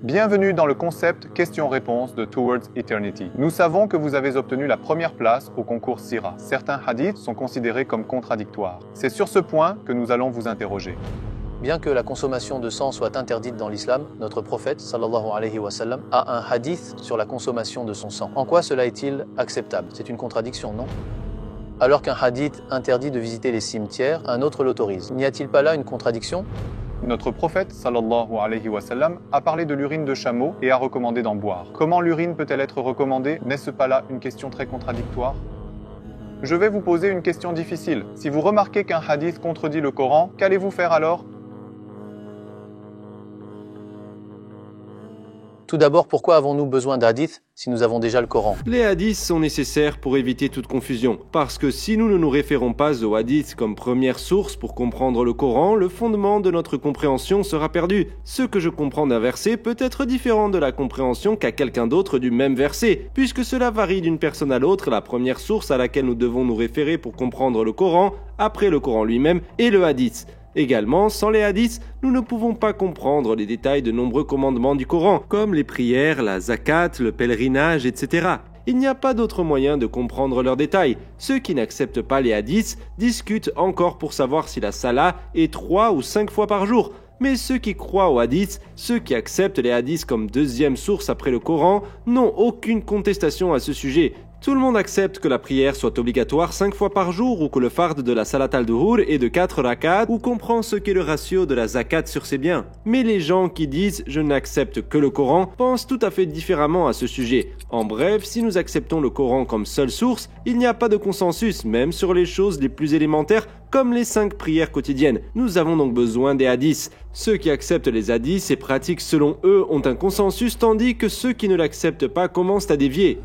Bienvenue dans le concept question-réponse de Towards Eternity. Nous savons que vous avez obtenu la première place au concours Sira. Certains hadiths sont considérés comme contradictoires. C'est sur ce point que nous allons vous interroger. Bien que la consommation de sang soit interdite dans l'islam, notre prophète, sallallahu alayhi wa sallam, a un hadith sur la consommation de son sang. En quoi cela est-il acceptable? C'est une contradiction, non? Alors qu'un hadith interdit de visiter les cimetières, un autre l'autorise. N'y a-t-il pas là une contradiction? Notre prophète, sallallahu alayhi wa sallam, a parlé de l'urine de chameau et a recommandé d'en boire. Comment l'urine peut-elle être recommandée? N'est-ce pas là une question très contradictoire? Je vais vous poser une question difficile. Si vous remarquez qu'un hadith contredit le Coran, qu'allez-vous faire alors? Tout d'abord, pourquoi avons-nous besoin d'hadith si nous avons déjà le Coran? Les hadiths sont nécessaires pour éviter toute confusion, parce que si nous ne nous référons pas aux hadiths comme première source pour comprendre le Coran, le fondement de notre compréhension sera perdu. Ce que je comprends d'un verset peut être différent de la compréhension qu'a quelqu'un d'autre du même verset, puisque cela varie d'une personne à l'autre. La première source à laquelle nous devons nous référer pour comprendre le Coran, après le Coran lui-même, est le hadith. Également, sans les hadiths, nous ne pouvons pas comprendre les détails de nombreux commandements du Coran, comme les prières, la zakat, le pèlerinage, etc. Il n'y a pas d'autre moyen de comprendre leurs détails. Ceux qui n'acceptent pas les hadiths discutent encore pour savoir si la salat est 3 ou 5 fois par jour. Mais ceux qui croient aux hadiths, ceux qui acceptent les hadiths comme deuxième source après le Coran, n'ont aucune contestation à ce sujet. Tout le monde accepte que la prière soit obligatoire 5 fois par jour ou que le fard de la salat al-duhur est de 4 rakats ou comprend ce qu'est le ratio de la zakat sur ses biens. Mais les gens qui disent « je n'accepte que le Coran » pensent tout à fait différemment à ce sujet. En bref, si nous acceptons le Coran comme seule source, il n'y a pas de consensus, même sur les choses les plus élémentaires comme les 5 prières quotidiennes. Nous avons donc besoin des hadiths. Ceux qui acceptent les hadiths et pratiquent selon eux ont un consensus, tandis que ceux qui ne l'acceptent pas commencent à dévier.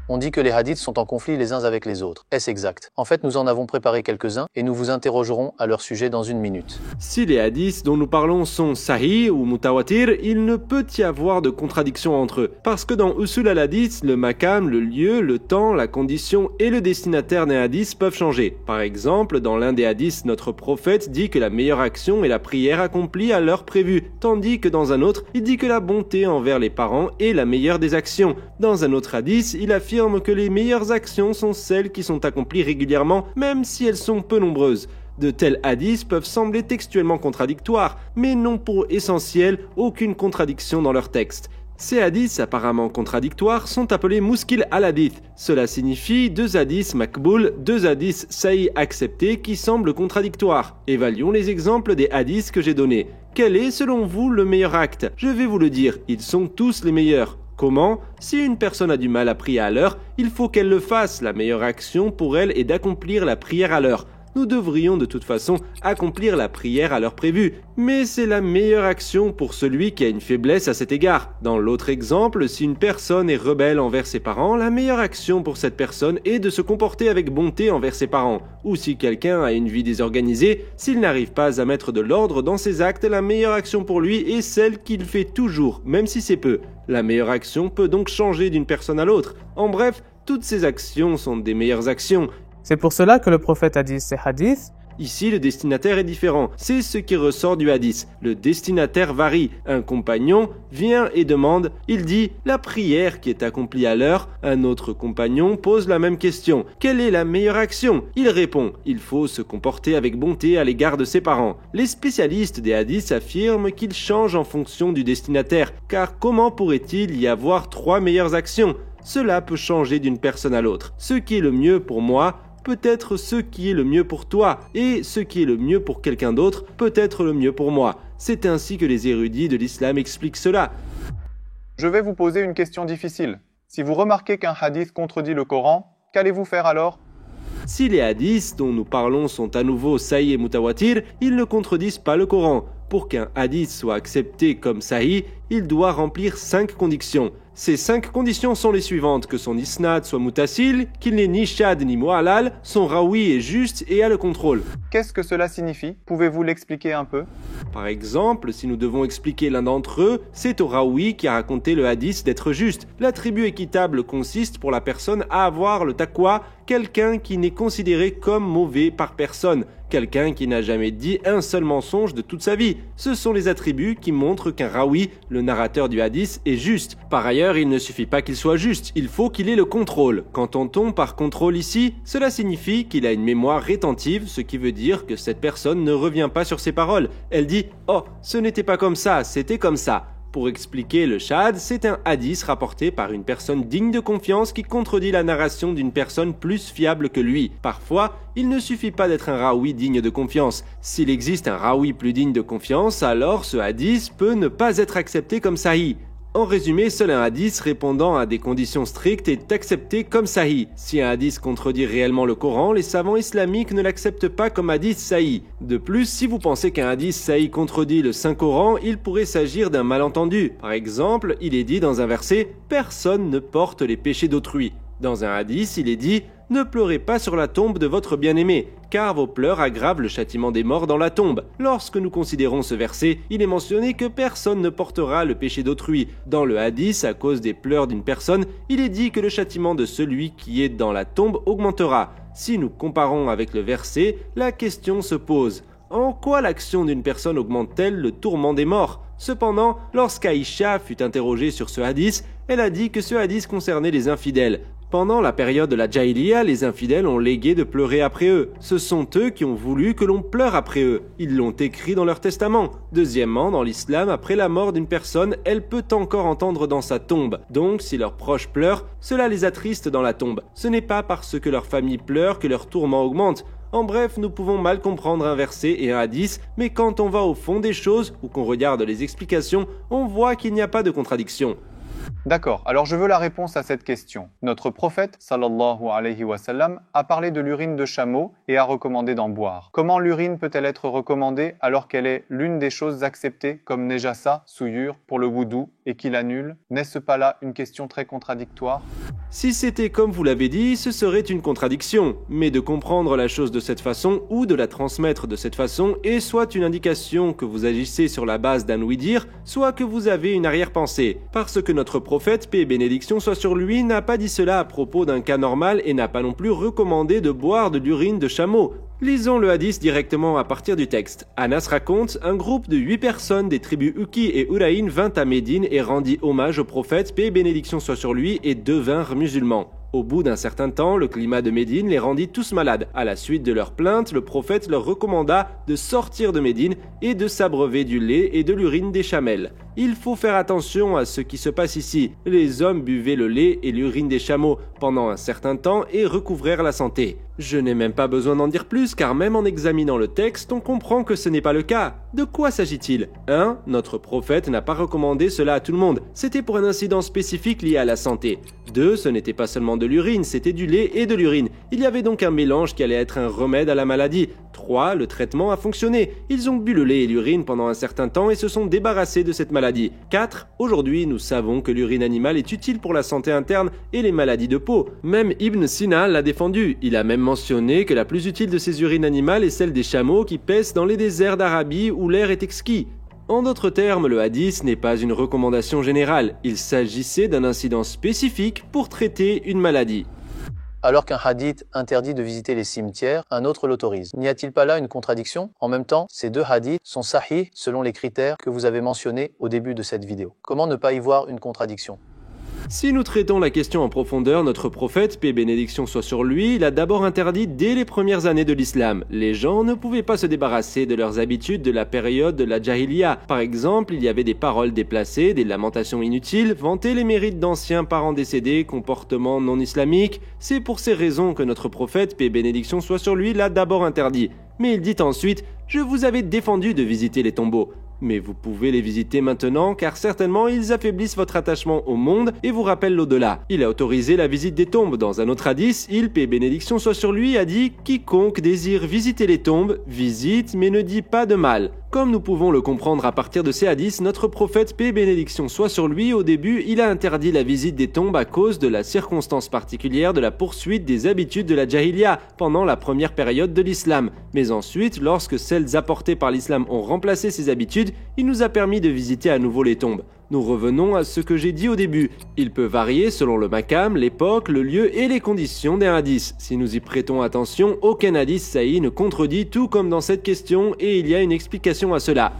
On dit que les hadiths sont en conflit les uns avec les autres. Est-ce exact? En fait, nous en avons préparé quelques-uns et nous vous interrogerons à leur sujet dans une minute. Si les hadiths dont nous parlons sont sahih ou mutawatir, il ne peut y avoir de contradiction entre eux. Parce que dans Usul al-Hadith, le makam, le lieu, le temps, la condition et le destinataire d'un hadith peuvent changer. Par exemple, dans l'un des hadiths, notre prophète dit que la meilleure action est la prière accomplie à l'heure prévue, tandis que dans un autre, il dit que la bonté envers les parents est la meilleure des actions. Dans un autre hadith, il affirme que les meilleures actions sont celles qui sont accomplies régulièrement, même si elles sont peu nombreuses. De tels hadiths peuvent sembler textuellement contradictoires, mais n'ont pour essentiel aucune contradiction dans leur texte. Ces hadiths apparemment contradictoires sont appelés muskil al-hadith. Cela signifie 2 hadiths makboul, 2 hadiths sahih acceptés qui semblent contradictoires. Évaluons les exemples des hadiths que j'ai donnés. Quel est selon vous le meilleur acte? Je vais vous le dire, ils sont tous les meilleurs. Comment? Si une personne a du mal à prier à l'heure, il faut qu'elle le fasse. La meilleure action pour elle est d'accomplir la prière à l'heure. Nous devrions de toute façon accomplir la prière à l'heure prévue, mais c'est la meilleure action pour celui qui a une faiblesse à cet égard. Dans l'autre exemple, si une personne est rebelle envers ses parents, la meilleure action pour cette personne est de se comporter avec bonté envers ses parents. Ou si quelqu'un a une vie désorganisée, s'il n'arrive pas à mettre de l'ordre dans ses actes, la meilleure action pour lui est celle qu'il fait toujours, même si c'est peu. La meilleure action peut donc changer d'une personne à l'autre. En bref, toutes ces actions sont des meilleures actions. C'est pour cela que le prophète a dit ces hadiths. Ici, le destinataire est différent. C'est ce qui ressort du hadith. Le destinataire varie. Un compagnon vient et demande, il dit « la prière qui est accomplie à l'heure ». Un autre compagnon pose la même question. Quelle est la meilleure action? Il répond « il faut se comporter avec bonté à l'égard de ses parents ». Les spécialistes des hadiths affirment qu'ils changent en fonction du destinataire. Car comment pourrait-il y avoir 3 meilleures actions? Cela peut changer d'une personne à l'autre. Ce qui est le mieux pour moi peut être ce qui est le mieux pour toi, et ce qui est le mieux pour quelqu'un d'autre peut être le mieux pour moi. C'est ainsi que les érudits de l'islam expliquent cela. Je vais vous poser une question difficile. Si vous remarquez qu'un hadith contredit le Coran, qu'allez-vous faire alors? Si les hadiths dont nous parlons sont à nouveau sahih et mutawatir, ils ne contredisent pas le Coran. Pour qu'un hadith soit accepté comme sahih, il doit remplir 5 conditions. Ces 5 conditions sont les suivantes: que son isnad soit mutassil, qu'il n'est ni shad ni mu'allal, son rawi est juste et a le contrôle. Qu'est-ce que cela signifie? Pouvez-vous l'expliquer un peu? Par exemple, si nous devons expliquer l'un d'entre eux, c'est au rawi qui a raconté le hadith d'être juste. L'attribut équitable consiste pour la personne à avoir le taqwa, quelqu'un qui n'est considéré comme mauvais par personne. quelqu'un qui n'a jamais dit un seul mensonge de toute sa vie. Ce sont les attributs qui montrent qu'un rawi, le narrateur du hadith, est juste. Par ailleurs, il ne suffit pas qu'il soit juste, il faut qu'il ait le contrôle. Quand on tombe par contrôle ici, cela signifie qu'il a une mémoire rétentive, ce qui veut dire que cette personne ne revient pas sur ses paroles. Elle dit « Oh, ce n'était pas comme ça, c'était comme ça ». Pour expliquer le shahad, c'est un hadith rapporté par une personne digne de confiance qui contredit la narration d'une personne plus fiable que lui. Parfois, il ne suffit pas d'être un rawi digne de confiance. S'il existe un rawi plus digne de confiance, alors ce hadith peut ne pas être accepté comme sahih. En résumé, seul un hadith répondant à des conditions strictes est accepté comme sahih. Si un hadith contredit réellement le Coran, les savants islamiques ne l'acceptent pas comme hadith sahih. De plus, si vous pensez qu'un hadith sahih contredit le Saint-Coran, il pourrait s'agir d'un malentendu. Par exemple, il est dit dans un verset « Personne ne porte les péchés d'autrui ». Dans un hadith, il est dit « Ne pleurez pas sur la tombe de votre bien-aimé, car vos pleurs aggravent le châtiment des morts dans la tombe. » Lorsque nous considérons ce verset, il est mentionné que personne ne portera le péché d'autrui. Dans le hadith, à cause des pleurs d'une personne, il est dit que le châtiment de celui qui est dans la tombe augmentera. Si nous comparons avec le verset, la question se pose. En quoi l'action d'une personne augmente-t-elle le tourment des morts ? Cependant, lorsqu'Aïcha fut interrogée sur ce hadith, elle a dit que ce hadith concernait les infidèles. Pendant la période de la Jahiliya, les infidèles ont légué de pleurer après eux. Ce sont eux qui ont voulu que l'on pleure après eux. Ils l'ont écrit dans leur testament. Deuxièmement, dans l'islam, après la mort d'une personne, elle peut encore entendre dans sa tombe. Donc, si leurs proches pleurent, cela les attriste dans la tombe. Ce n'est pas parce que leur famille pleure que leur tourment augmente. En bref, nous pouvons mal comprendre un verset et un hadith, mais quand on va au fond des choses ou qu'on regarde les explications, on voit qu'il n'y a pas de contradiction. D'accord, alors je veux la réponse à cette question. Notre prophète, sallallahu alayhi wa sallam, a parlé de l'urine de chameau et a recommandé d'en boire. Comment l'urine peut-elle être recommandée alors qu'elle est l'une des choses acceptées comme nejasa, souillure, pour le wudu et qui l'annule? N'est-ce pas là une question très contradictoire? Si c'était comme vous l'avez dit, ce serait une contradiction. Mais de comprendre la chose de cette façon ou de la transmettre de cette façon est soit une indication que vous agissez sur la base d'un oui-dire, soit que vous avez une arrière-pensée. Parce que notre prophète, paix et bénédiction soit sur lui, n'a pas dit cela à propos d'un cas normal et n'a pas non plus recommandé de boire de l'urine de chameau. Lisons le hadith directement à partir du texte. Anas raconte, un groupe de 8 personnes des tribus Uki et Uraïn vint à Médine et rendit hommage au prophète, paix et bénédiction soit sur lui, et devinrent musulmans. Au bout d'un certain temps, le climat de Médine les rendit tous malades. À la suite de leurs plaintes, le prophète leur recommanda de sortir de Médine et de s'abreuver du lait et de l'urine des chamelles. Il faut faire attention à ce qui se passe ici. Les hommes buvaient le lait et l'urine des chameaux pendant un certain temps et recouvrèrent la santé. Je n'ai même pas besoin d'en dire plus car même en examinant le texte, on comprend que ce n'est pas le cas. De quoi s'agit-il ? 1. Notre prophète n'a pas recommandé cela à tout le monde. C'était pour un incident spécifique lié à la santé. 2. Ce n'était pas seulement de l'urine, c'était du lait et de l'urine. Il y avait donc un mélange qui allait être un remède à la maladie. 3. Le traitement a fonctionné. Ils ont bu le lait et l'urine pendant un certain temps et se sont débarrassés de cette maladie. 4. Aujourd'hui, nous savons que l'urine animale est utile pour la santé interne et les maladies de peau. Même Ibn Sina l'a défendu. Il a même mentionné que la plus utile de ces urines animales est celle des chameaux qui paissent dans les déserts d'Arabie où l'air est exquis. En d'autres termes, le hadith n'est pas une recommandation générale. Il s'agissait d'un incident spécifique pour traiter une maladie. Alors qu'un hadith interdit de visiter les cimetières, un autre l'autorise. N'y a-t-il pas là une contradiction? En même temps, ces deux hadiths sont sahih selon les critères que vous avez mentionnés au début de cette vidéo. Comment ne pas y voir une contradiction? Si nous traitons la question en profondeur, notre prophète, paix et bénédiction soit sur lui, il a d'abord interdit dès les premières années de l'islam. Les gens ne pouvaient pas se débarrasser de leurs habitudes de la période de la Jahiliya. Par exemple, il y avait des paroles déplacées, des lamentations inutiles, vanter les mérites d'anciens parents décédés, comportements non islamiques. C'est pour ces raisons que notre prophète, paix et bénédiction soit sur lui, l'a d'abord interdit. Mais il dit ensuite « Je vous avais défendu de visiter les tombeaux ». Mais vous pouvez les visiter maintenant car certainement ils affaiblissent votre attachement au monde et vous rappellent l'au-delà. Il a autorisé la visite des tombes. Dans un autre hadith, il, paix et bénédiction soit sur lui, a dit « Quiconque désire visiter les tombes, visite mais ne dit pas de mal ». Comme nous pouvons le comprendre à partir de ces hadiths, notre prophète, paix et bénédiction soit sur lui, au début, il a interdit la visite des tombes à cause de la circonstance particulière de la poursuite des habitudes de la Jahiliya pendant la première période de l'islam. Mais ensuite, lorsque celles apportées par l'islam ont remplacé ces habitudes, il nous a permis de visiter à nouveau les tombes. Nous revenons à ce que j'ai dit au début. Il peut varier selon le makam, l'époque, le lieu et les conditions des hadiths. Si nous y prêtons attention, aucun hadith sahih ne contredit tout comme dans cette question et il y a une explication à cela.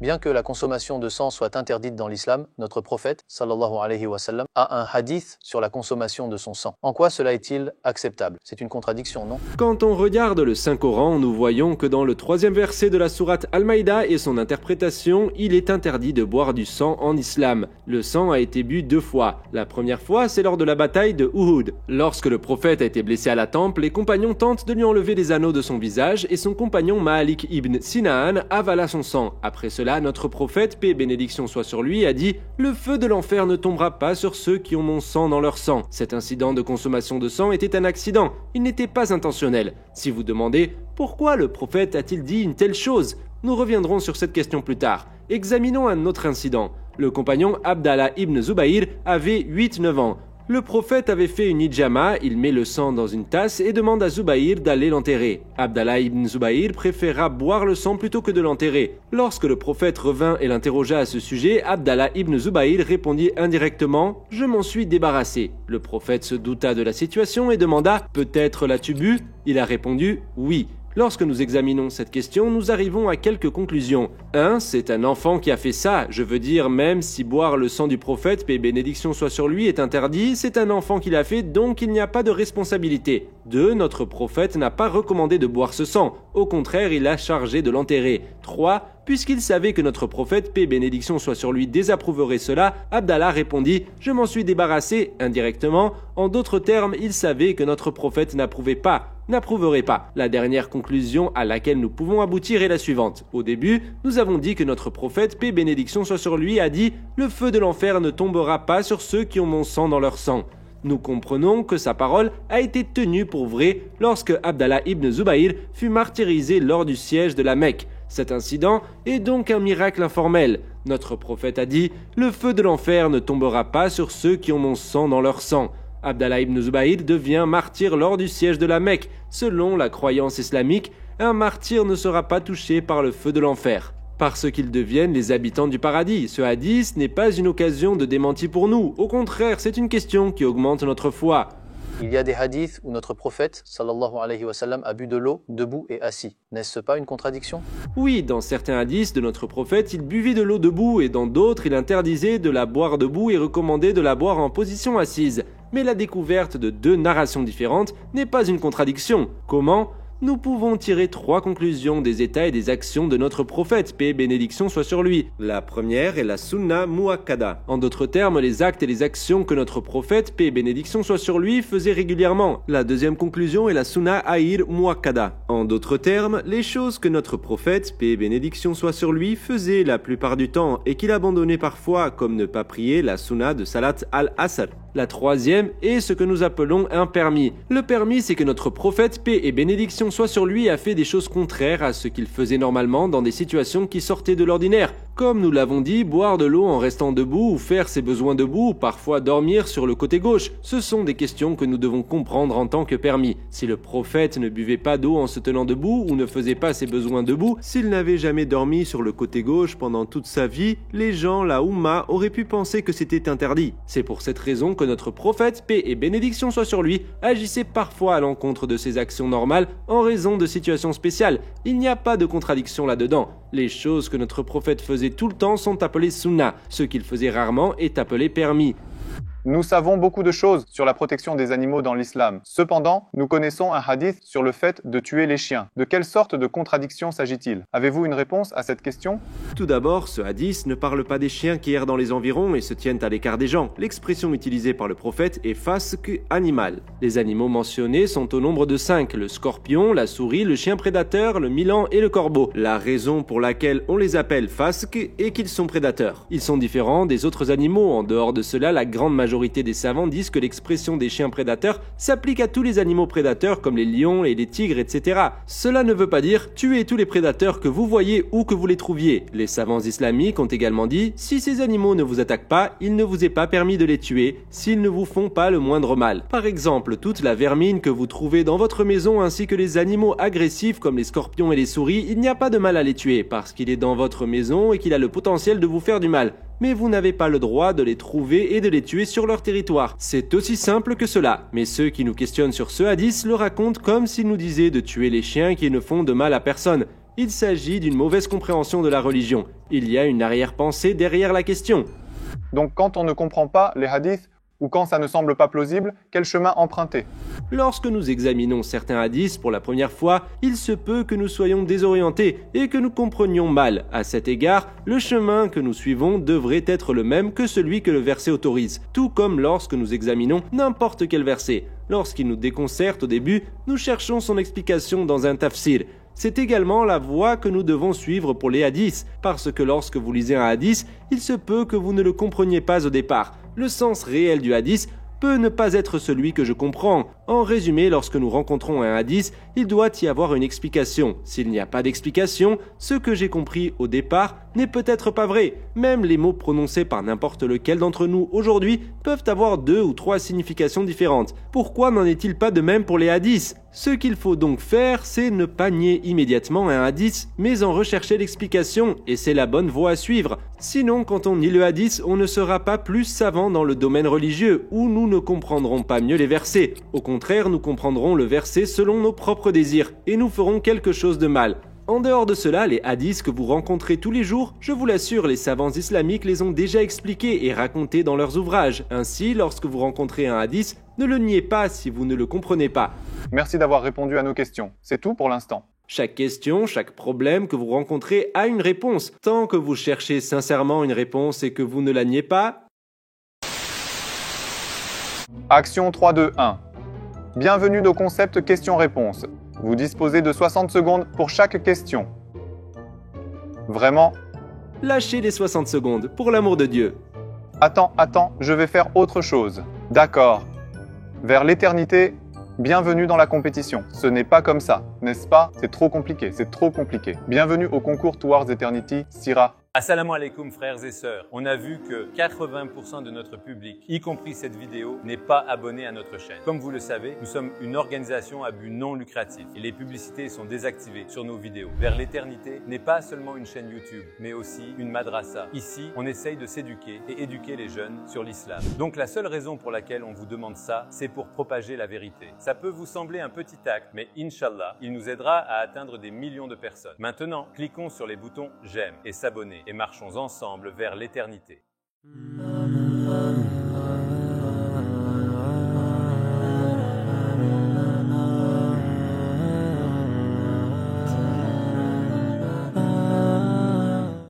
Bien que la consommation de sang soit interdite dans l'islam, notre prophète, sallallahu alayhi wa sallam, a un hadith sur la consommation de son sang. En quoi cela est-il acceptable? C'est une contradiction, non? Quand on regarde le Saint-Coran, nous voyons que dans le 3e verset de la sourate Al-Maïda et son interprétation, il est interdit de boire du sang en islam. Le sang a été bu 2 fois. La première fois, c'est lors de la bataille de Uhud. Lorsque le prophète a été blessé à la tempe, les compagnons tentent de lui enlever les anneaux de son visage et son compagnon Malik ibn Sinaan avala son sang. Après cela, notre prophète, paix et bénédiction soit sur lui, a dit « Le feu de l'enfer ne tombera pas sur ceux qui ont mon sang dans leur sang ». Cet incident de consommation de sang était un accident, il n'était pas intentionnel. Si vous demandez « Pourquoi le prophète a-t-il dit une telle chose ?» Nous reviendrons sur cette question plus tard. Examinons un autre incident. Le compagnon Abdallah ibn Zubayr avait 8-9 ans. Le prophète avait fait une hijama, il met le sang dans une tasse et demande à Zubayr d'aller l'enterrer. Abdallah ibn Zubayr préféra boire le sang plutôt que de l'enterrer. Lorsque le prophète revint et l'interrogea à ce sujet, Abdallah ibn Zubayr répondit indirectement « Je m'en suis débarrassé ». Le prophète se douta de la situation et demanda « Peut-être l'as-tu bu ?» Il a répondu « Oui ». Lorsque nous examinons cette question, nous arrivons à quelques conclusions. 1. C'est un enfant qui a fait ça. Je veux dire, même si boire le sang du prophète, paix et bénédiction soit sur lui, est interdit, c'est un enfant qui l'a fait, donc il n'y a pas de responsabilité. 2. Notre prophète n'a pas recommandé de boire ce sang. Au contraire, il a chargé de l'enterrer. 3. Puisqu'il savait que notre prophète, paix et bénédiction soit sur lui, désapprouverait cela, Abdallah répondit « Je m'en suis débarrassé » indirectement. En d'autres termes, il savait que notre prophète n'approuverait pas. La dernière conclusion à laquelle nous pouvons aboutir est la suivante. Au début, nous avons dit que notre prophète, paix et bénédiction soit sur lui, a dit « Le feu de l'enfer ne tombera pas sur ceux qui ont mon sang dans leur sang ». Nous comprenons que sa parole a été tenue pour vraie lorsque Abdallah ibn Zubayr fut martyrisé lors du siège de la Mecque. Cet incident est donc un miracle informel. Notre prophète a dit « Le feu de l'enfer ne tombera pas sur ceux qui ont mon sang dans leur sang ». Abdallah ibn Zubayr devient martyr lors du siège de la Mecque. Selon la croyance islamique, un martyr ne sera pas touché par le feu de l'enfer, parce qu'ils deviennent les habitants du paradis. Ce hadith n'est pas une occasion de démenti pour nous. Au contraire, c'est une question qui augmente notre foi. Il y a des hadiths où notre prophète, sallallahu alayhi wa sallam, a bu de l'eau, debout et assis. N'est-ce pas une contradiction? Oui, dans certains hadiths de notre prophète, il buvait de l'eau debout et dans d'autres, il interdisait de la boire debout et recommandait de la boire en position assise. Mais la découverte de 2 narrations différentes n'est pas une contradiction. Comment? Nous pouvons tirer 3 conclusions des états et des actions de notre prophète, paix et bénédiction soit sur lui. La première est la sunna muakkada. En d'autres termes, les actes et les actions que notre prophète, paix et bénédiction soit sur lui, faisait régulièrement. La deuxième conclusion est la sunna aïr muakkada. En d'autres termes, les choses que notre prophète, paix et bénédiction soit sur lui, faisait la plupart du temps et qu'il abandonnait parfois, comme ne pas prier la sunna de salat al-asr. La troisième est ce que nous appelons un permis. Le permis, c'est que notre prophète, paix et bénédiction soit sur lui, a fait des choses contraires à ce qu'il faisait normalement dans des situations qui sortaient de l'ordinaire. Comme nous l'avons dit, boire de l'eau en restant debout ou faire ses besoins debout ou parfois dormir sur le côté gauche, ce sont des questions que nous devons comprendre en tant que permis. Si le prophète ne buvait pas d'eau en se tenant debout ou ne faisait pas ses besoins debout, s'il n'avait jamais dormi sur le côté gauche pendant toute sa vie, les gens, la Oumma, auraient pu penser que c'était interdit. C'est pour cette raison que notre prophète, paix et bénédiction soit sur lui, agissait parfois à l'encontre de ses actions normales en raison de situations spéciales. Il n'y a pas de contradiction là-dedans. Les choses que notre prophète faisait tout le temps sont appelées sunna. Ce qu'il faisait rarement est appelé permis. Nous savons beaucoup de choses sur la protection des animaux dans l'islam. Cependant, nous connaissons un hadith sur le fait de tuer les chiens. De quelle sorte de contradiction s'agit-il? Avez-vous une réponse à cette question? Tout d'abord, ce hadith ne parle pas des chiens qui errent dans les environs et se tiennent à l'écart des gens. L'expression utilisée par le prophète est fasq, animal. Les animaux mentionnés sont au nombre de 5, le scorpion, la souris, le chien prédateur, le milan et le corbeau. La raison pour laquelle on les appelle fasq est qu'ils sont prédateurs. Ils sont différents des autres animaux. En dehors de cela, la grande majorité des savants disent que l'expression des chiens prédateurs s'applique à tous les animaux prédateurs comme les lions et les tigres, etc. Cela ne veut pas dire tuer tous les prédateurs que vous voyez ou que vous les trouviez. Les savants islamiques ont également dit si ces animaux ne vous attaquent pas, il ne vous est pas permis de les tuer s'ils ne vous font pas le moindre mal. Par exemple, toute la vermine que vous trouvez dans votre maison ainsi que les animaux agressifs comme les scorpions et les souris, il n'y a pas de mal à les tuer parce qu'il est dans votre maison et qu'il a le potentiel de vous faire du mal. mais vous n'avez pas le droit de les trouver et de les tuer sur leur territoire. C'est aussi simple que cela. Mais ceux qui nous questionnent sur ce hadith le racontent comme s'ils nous disaient de tuer les chiens qui ne font de mal à personne. Il s'agit d'une mauvaise compréhension de la religion. Il y a une arrière-pensée derrière la question. Donc quand on ne comprend pas les hadiths, ou quand ça ne semble pas plausible, quel chemin emprunter? Lorsque nous examinons certains hadiths pour la première fois, il se peut que nous soyons désorientés et que nous comprenions mal. À cet égard, le chemin que nous suivons devrait être le même que celui que le verset autorise, tout comme lorsque nous examinons n'importe quel verset. Lorsqu'il nous déconcerte au début, nous cherchons son explication dans un tafsir. C'est également la voie que nous devons suivre pour les hadiths, parce que lorsque vous lisez un hadith, il se peut que vous ne le compreniez pas au départ. Le sens réel du hadith peut ne pas être celui que je comprends. En résumé, lorsque nous rencontrons un hadith, il doit y avoir une explication. S'il n'y a pas d'explication, ce que j'ai compris au départ n'est peut-être pas vrai. Même les mots prononcés par n'importe lequel d'entre nous aujourd'hui peuvent avoir 2 ou 3 significations différentes. Pourquoi n'en est-il pas de même pour les hadiths? Ce qu'il faut donc faire, c'est ne pas nier immédiatement un hadith, mais en rechercher l'explication, et c'est la bonne voie à suivre. Sinon, quand on lit le hadith, on ne sera pas plus savant dans le domaine religieux, où nous ne comprendrons pas mieux les versets. Au contraire, nous comprendrons le verset selon nos propres désirs, et nous ferons quelque chose de mal. En dehors de cela, les hadiths que vous rencontrez tous les jours, je vous l'assure, les savants islamiques les ont déjà expliqués et racontés dans leurs ouvrages. Ainsi, lorsque vous rencontrez un hadith, ne le niez pas si vous ne le comprenez pas. Merci d'avoir répondu à nos questions. C'est tout pour l'instant. Chaque question, chaque problème que vous rencontrez a une réponse. Tant que vous cherchez sincèrement une réponse et que vous ne la niez pas... Action 3, 2, 1. Bienvenue au concept question-réponse. Vous disposez de 60 secondes pour chaque question. Vraiment? Lâchez les 60 secondes, pour l'amour de Dieu. Attends, je vais faire autre chose. D'accord. Vers l'éternité, bienvenue dans la compétition. Ce n'est pas comme ça, n'est-ce pas? C'est trop compliqué, c'est trop compliqué. Bienvenue au concours Towards Eternity, Syrah. Assalamu alaikum frères et sœurs. On a vu que 80% de notre public, y compris cette vidéo, n'est pas abonné à notre chaîne. Comme vous le savez, nous sommes une organisation à but non lucratif et les publicités sont désactivées sur nos vidéos. Vers l'éternité n'est pas seulement une chaîne YouTube, mais aussi une madrasa. Ici, on essaye de s'éduquer et éduquer les jeunes sur l'islam. Donc la seule raison pour laquelle on vous demande ça, c'est pour propager la vérité. Ça peut vous sembler un petit acte, mais Inch'Allah, il nous aidera à atteindre des millions de personnes. Maintenant, cliquons sur les boutons j'aime et s'abonner et marchons ensemble vers l'éternité.